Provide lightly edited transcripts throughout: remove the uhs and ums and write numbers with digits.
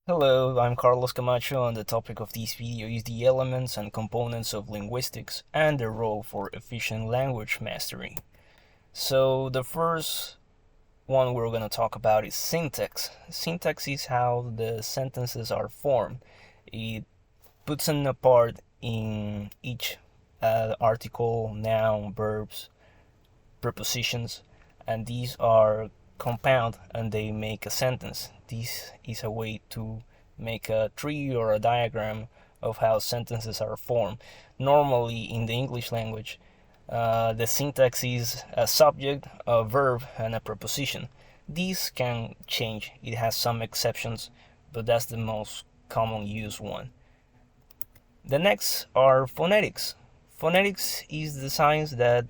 Hello, I'm Carlos Camacho, and the topic of this video is the elements and components of linguistics and their role for efficient language mastery. So, the first one we're going to talk about is syntax. Syntax is how the sentences are formed. It puts them apart in each article, noun, verbs, prepositions, and these are compound and they make a sentence. This is a way to make a tree or a diagram of how sentences are formed. Normally, in the English language, the syntax is a subject, a verb, and a preposition. These can change, it has some exceptions, but that's the most common used one. The next are phonetics. Phonetics is the science that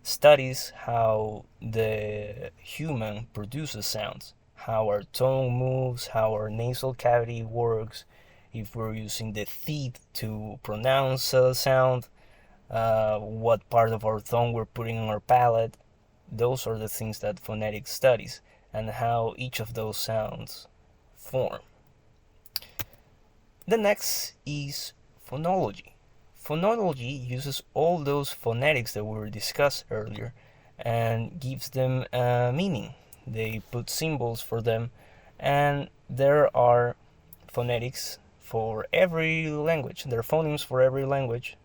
studies how the human produces sounds, how our tongue moves, how our nasal cavity works, if we're using the teeth to pronounce a sound, what part of our tongue we're putting on our palate. Those are the things that phonetics studies and how each of those sounds form. The next is phonology. Phonology uses all those phonetics that we discussed earlier and gives them a meaning. They put symbols for them, and there are phonetics for every language. There are phonemes for every language,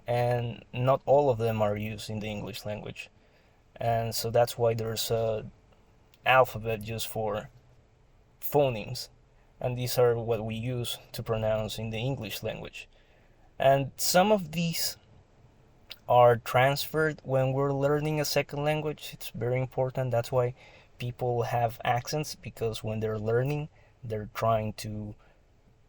and not all of them are used in the English language. And so that's why there's a alphabet just for phonemes, and these are what we use to pronounce in the English language. And some of these are transferred when we're learning a second language. It's very important. That's why people have accents, because when they're learning, they're trying to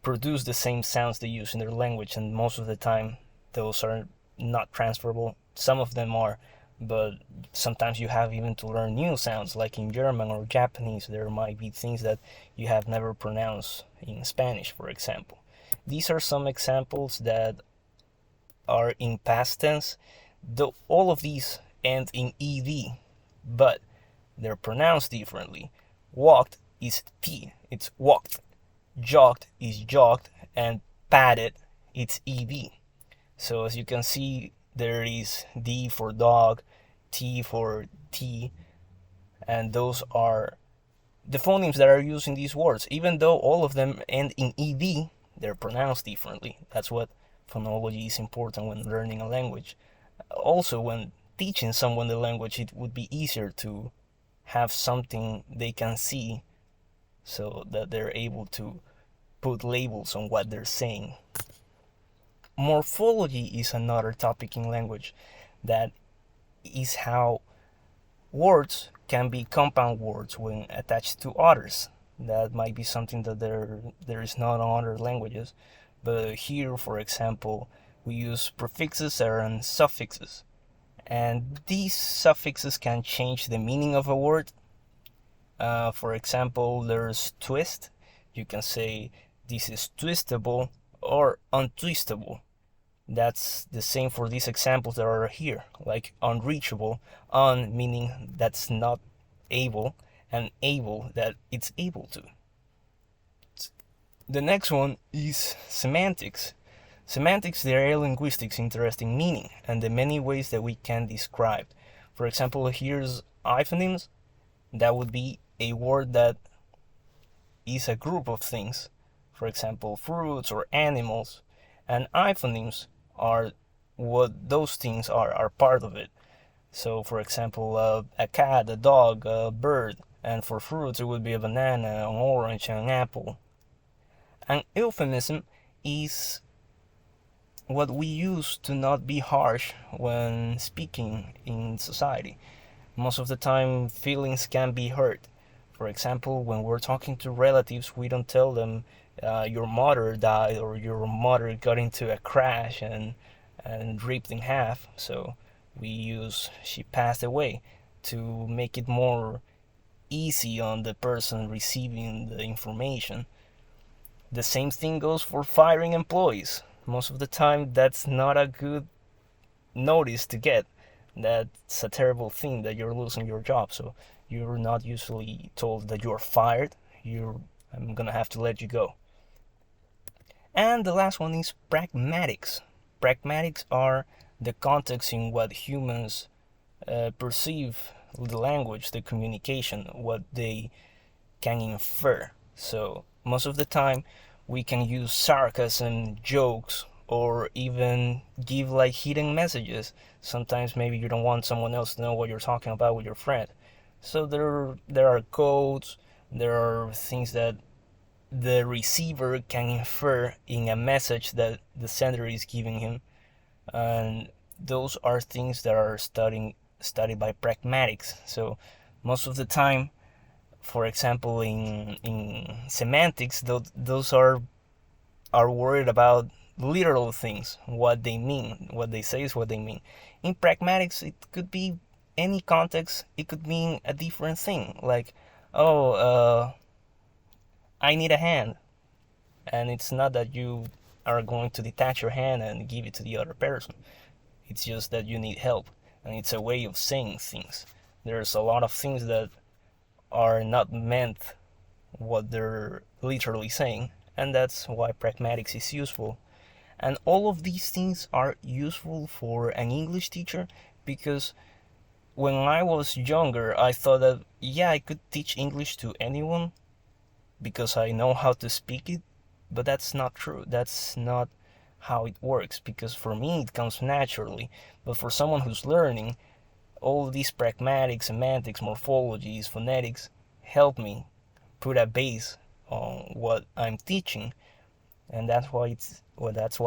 produce the same sounds they use in their language, and most of the time, those are not transferable. Some of them are, but sometimes you have even to learn new sounds, like in German or Japanese. There might be things that you have never pronounced in Spanish, for example. These are some examples that are in past tense. Though all of these end in ed, but they're pronounced differently. Walked is t, it's walked. Jogged is jogged, and padded, it's ed. So as you can see, there is D for dog, T for T, and those are the phonemes that are used in these words. Even though all of them end in ed, they're pronounced differently. That's what phonology is important when learning a language. Also, when teaching someone the language, it would be easier to have something they can see so that they're able to put labels on what they're saying. Morphology is another topic in language that is how words can be compound words when attached to others. That might be something that there is not in other languages, but here, for example, we use prefixes and suffixes, and these suffixes can change the meaning of a word. For example, there's twist. You can say this is twistable or untwistable. That's the same for these examples that are here, like unreachable, un meaning that's not able, and able that it's able to. The next one is semantics. Semantics, there are linguistics interesting meaning and the many ways that we can describe. For example, here's iphonyms. That would be a word that is a group of things. For example, fruits or animals. And iphonyms are what those things are part of it. So, for example, a cat, a dog, a bird, and for fruits it would be a banana, an orange, and an apple. An euphemism is what we use to not be harsh when speaking in society. Most of the time, feelings can be hurt. For example, when we're talking to relatives, we don't tell them your mother died or your mother got into a crash and ripped in half. So we use she passed away to make it more easy on the person receiving the information. The same thing goes for firing employees. Most of the time, that's not a good notice to get. That's a terrible thing that you're losing your job. So you're not usually told that you're fired. You're I'm gonna have to let you go. And the last one is pragmatics. Pragmatics are the context in what humans perceive the language, the communication, what they can infer. So most of the time we can use sarcasm, jokes, or even give like hidden messages. Sometimes maybe you don't want someone else to know what you're talking about with your friend. So there are codes, there are things that the receiver can infer in a message that the sender is giving him, and those are things that are studied by pragmatics. So most of the time, for example, in semantics, those are worried about literal things, what they mean, what they say is what they mean. In pragmatics, it could be any context. It could mean a different thing, like, oh, I need a hand, and it's not that you are going to detach your hand and give it to the other person. It's just that you need help, and it's a way of saying things. There's a lot of things that are not meant what they're literally saying, and that's why pragmatics is useful. And all of these things are useful for an English teacher, because when I was younger, I thought that, yeah, I could teach English to anyone because I know how to speak it, but that's not true. That's not how it works, because for me it comes naturally, but for someone who's learning, all these pragmatics, semantics, morphologies, phonetics help me put a base on what I'm teaching, and that's why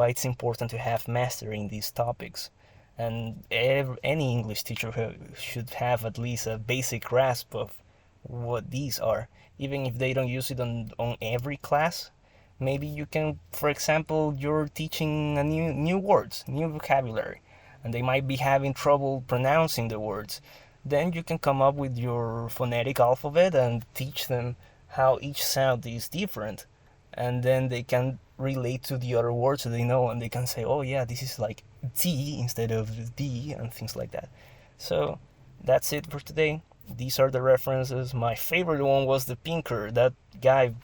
it's important to have mastery in these topics. And any English teacher should have at least a basic grasp of what these are, even if they don't use it on every class. Maybe you can, for example, you're teaching a new words, new vocabulary, and they might be having trouble pronouncing the words. Then you can come up with your phonetic alphabet and teach them how each sound is different, and then they can relate to the other words that they know, and they can say, oh yeah, this is like D instead of D, and things like that. So that's it for today. These are the references. My favorite one was the Pinker. That guy,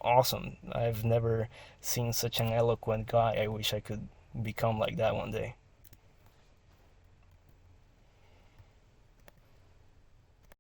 awesome. I've never seen such an eloquent guy. I wish I could become like that one day.